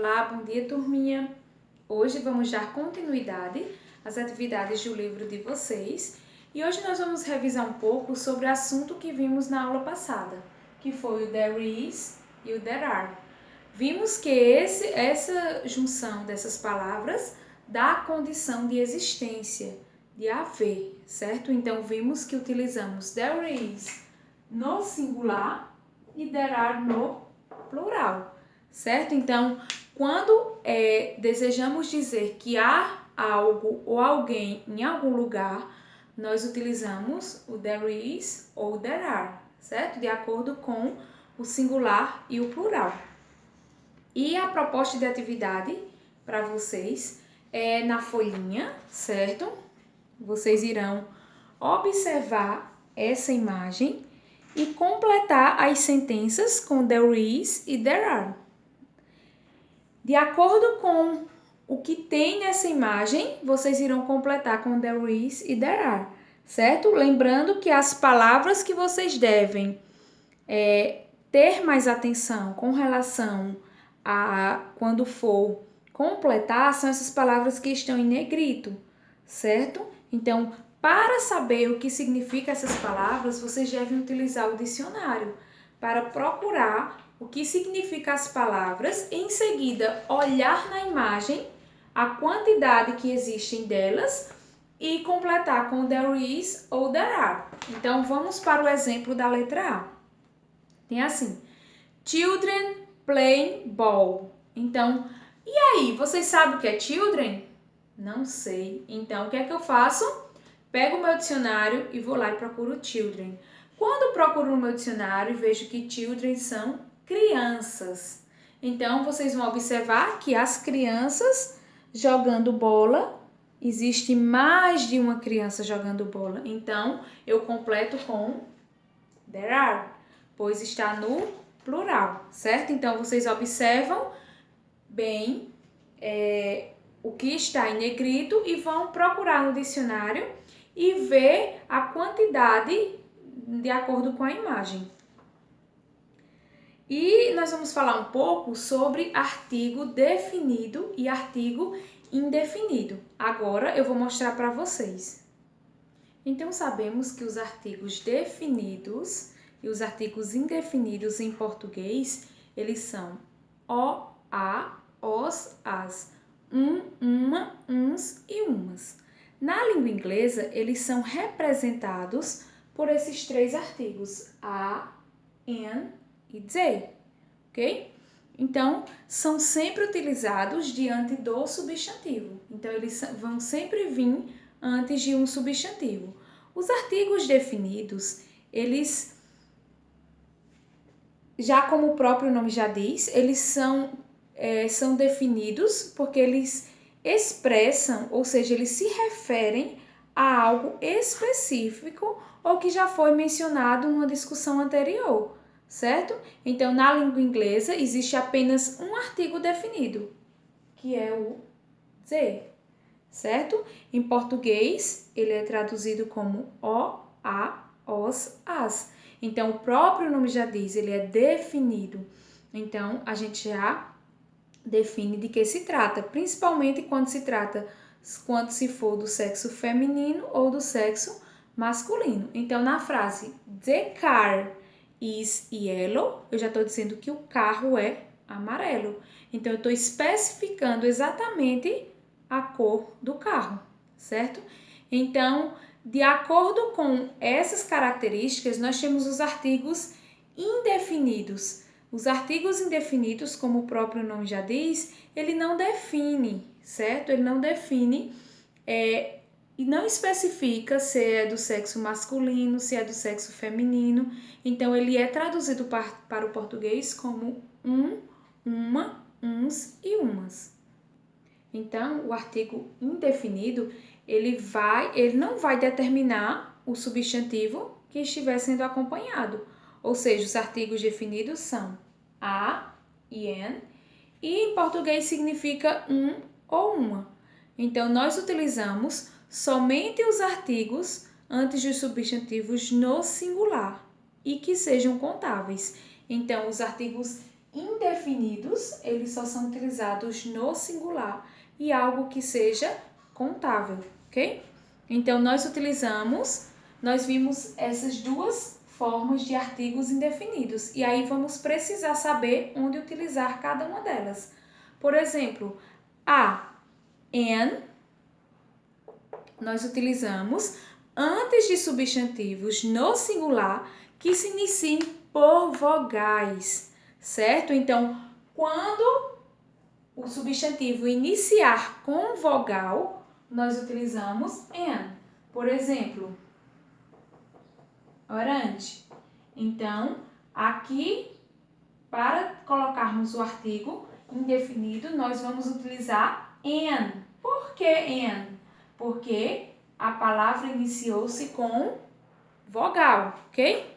Olá, bom dia, turminha! Hoje vamos dar continuidade às atividades do livro de vocês e hoje nós vamos revisar um pouco sobre o assunto que vimos na aula passada, que foi o there is e o there are. Vimos que essa junção dessas palavras dá a condição de existência, de haver, certo? Então, vimos que utilizamos there is no singular e there are no plural. Certo? Então, quando desejamos dizer que há algo ou alguém em algum lugar, nós utilizamos o there is ou there are, certo? De acordo com o singular e o plural. E a proposta de atividade para vocês é na folhinha, certo? Vocês irão observar essa imagem e completar as sentenças com there is e there are. De acordo com o que tem nessa imagem, vocês irão completar com there is e there are, certo? Lembrando que as palavras que vocês devem ter mais atenção com relação a quando for completar são essas palavras que estão em negrito, certo? Então, para saber o que significa essas palavras, vocês devem utilizar o dicionário para procurar o que significa as palavras e, em seguida, olhar na imagem a quantidade que existem delas e completar com there is ou there are. Então, vamos para o exemplo da letra A. Tem assim, children playing ball. Então, e aí, vocês sabem o que é children? Não sei. Então, o que é que eu faço? Pego o meu dicionário e vou lá e procuro children. Quando eu procuro no meu dicionário, vejo que children são crianças. Então, vocês vão observar que as crianças jogando bola, existe mais de uma criança jogando bola. Então, eu completo com there are, pois está no plural, certo? Então, vocês observam bem o que está em negrito e vão procurar no dicionário e ver a quantidade de acordo com a imagem. E nós vamos falar um pouco sobre artigo definido e artigo indefinido. Agora eu vou mostrar para vocês. Então, sabemos que os artigos definidos e os artigos indefinidos em português, eles são o, a, os, as, uma, uns e umas. Na língua inglesa, eles são representados por esses três artigos, a, an e they, ok? Então, são sempre utilizados diante do substantivo. Então, eles vão sempre vir antes de um substantivo. Os artigos definidos, eles, já como o próprio nome já diz, eles são definidos porque eles expressam, ou seja, eles se referem a algo específico ou que já foi mencionado numa discussão anterior, certo? Então, na língua inglesa, existe apenas um artigo definido, que é o the, certo? Em português, ele é traduzido como o, a, os, as. Então, o próprio nome já diz, ele é definido. Então, a gente já define de que se trata, principalmente quando se for do sexo feminino ou do sexo masculino. Então, na frase the car is yellow, eu já estou dizendo que o carro é amarelo. Então, eu estou especificando exatamente a cor do carro, certo? Então, de acordo com essas características, nós temos os artigos indefinidos. Os artigos indefinidos, como o próprio nome já diz, ele não define, certo? Ele não define e não especifica se é do sexo masculino, se é do sexo feminino. Então, ele é traduzido para o português como uma, uns e umas. Então, o artigo indefinido, ele não vai determinar o substantivo que estiver sendo acompanhado. Ou seja, os artigos definidos são a e an, e em português significa um ou uma. Então, nós utilizamos somente os artigos antes dos substantivos no singular e que sejam contáveis. Então, os artigos indefinidos, eles só são utilizados no singular e algo que seja contável, ok? Então, nós vimos essas duas formas de artigos indefinidos. E aí, vamos precisar saber onde utilizar cada uma delas. Por exemplo, an, nós utilizamos antes de substantivos no singular que se iniciem por vogais, certo? Então, quando o substantivo iniciar com vogal, nós utilizamos an. Por exemplo, orange. Então, aqui, para colocarmos o artigo indefinido, nós vamos utilizar an. Por que an? Porque a palavra iniciou-se com vogal, ok?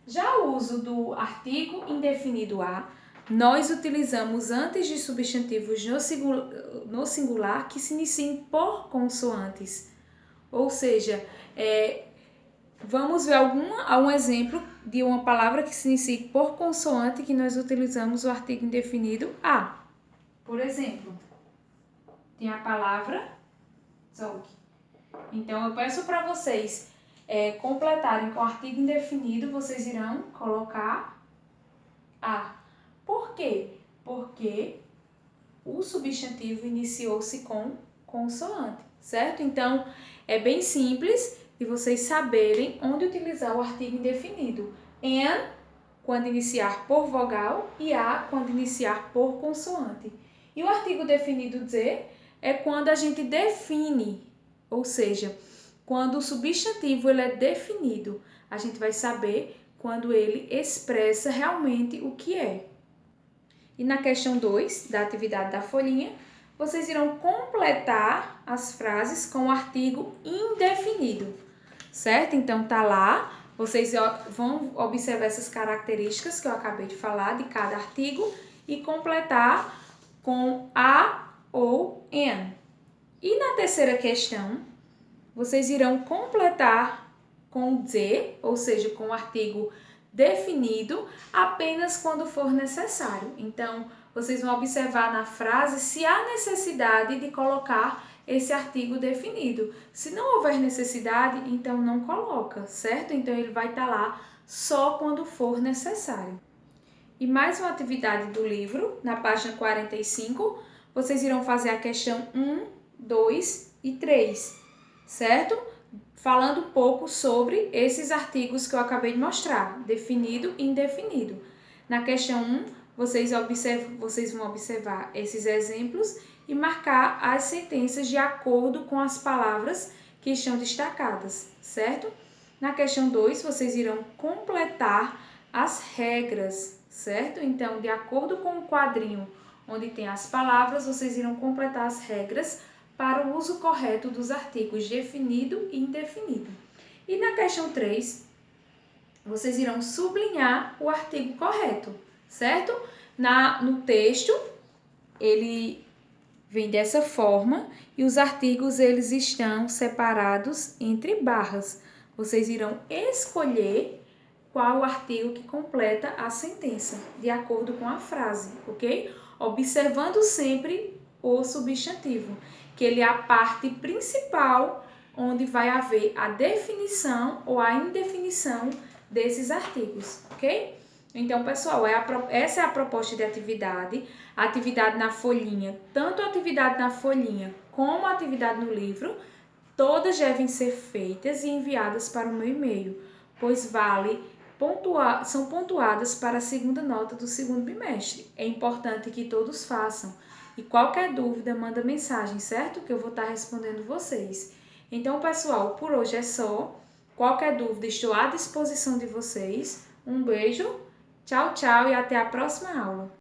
Já o uso do artigo indefinido a, nós utilizamos antes de substantivos no singular que se iniciem por consoantes. Ou seja, vamos ver algum exemplo de uma palavra que se inicie por consoante que nós utilizamos o artigo indefinido a. Por exemplo, tem a palavra Zog. Então, eu peço para vocês completarem com o artigo indefinido, vocês irão colocar a. Por quê? Porque o substantivo iniciou-se com consoante, certo? Então, é bem simples de vocês saberem onde utilizar o artigo indefinido. An, quando iniciar por vogal, e a, quando iniciar por consoante. E o artigo definido de é quando a gente define, ou seja, quando o substantivo ele é definido, a gente vai saber quando ele expressa realmente o que é. E na questão 2, da atividade da folhinha, vocês irão completar as frases com o artigo indefinido, certo? Então, tá lá, vocês vão observar essas características que eu acabei de falar de cada artigo e completar com a ou an. E na terceira questão, vocês irão completar com de, ou seja, com o artigo definido, apenas quando for necessário. Então, vocês vão observar na frase se há necessidade de colocar esse artigo definido. Se não houver necessidade, então não coloca, certo? Então, ele vai estar lá só quando for necessário. E mais uma atividade do livro, na página 45, vocês irão fazer a questão 1, 2 e 3, certo? Falando um pouco sobre esses artigos que eu acabei de mostrar, definido e indefinido. Na questão 1, vocês vão observar esses exemplos e marcar as sentenças de acordo com as palavras que estão destacadas, certo? Na questão 2, vocês irão completar as regras, certo? Então, de acordo com o quadrinho onde tem as palavras, vocês irão completar as regras para o uso correto dos artigos definido e indefinido. E na questão 3, vocês irão sublinhar o artigo correto, certo? No texto, ele vem dessa forma e os artigos eles estão separados entre barras. Vocês irão escolher qual o artigo que completa a sentença, de acordo com a frase, ok? Observando sempre o substantivo, que ele é a parte principal onde vai haver a definição ou a indefinição desses artigos, ok? Então, pessoal, essa é a proposta de atividade, a atividade na folhinha, tanto a atividade na folhinha como a atividade no livro, todas devem ser feitas e enviadas para o meu e-mail, pois são pontuadas para a segunda nota do segundo bimestre. É importante que todos façam. E qualquer dúvida, manda mensagem, certo? Que eu vou estar respondendo vocês. Então, pessoal, por hoje é só. Qualquer dúvida, estou à disposição de vocês. Um beijo, tchau, tchau e até a próxima aula.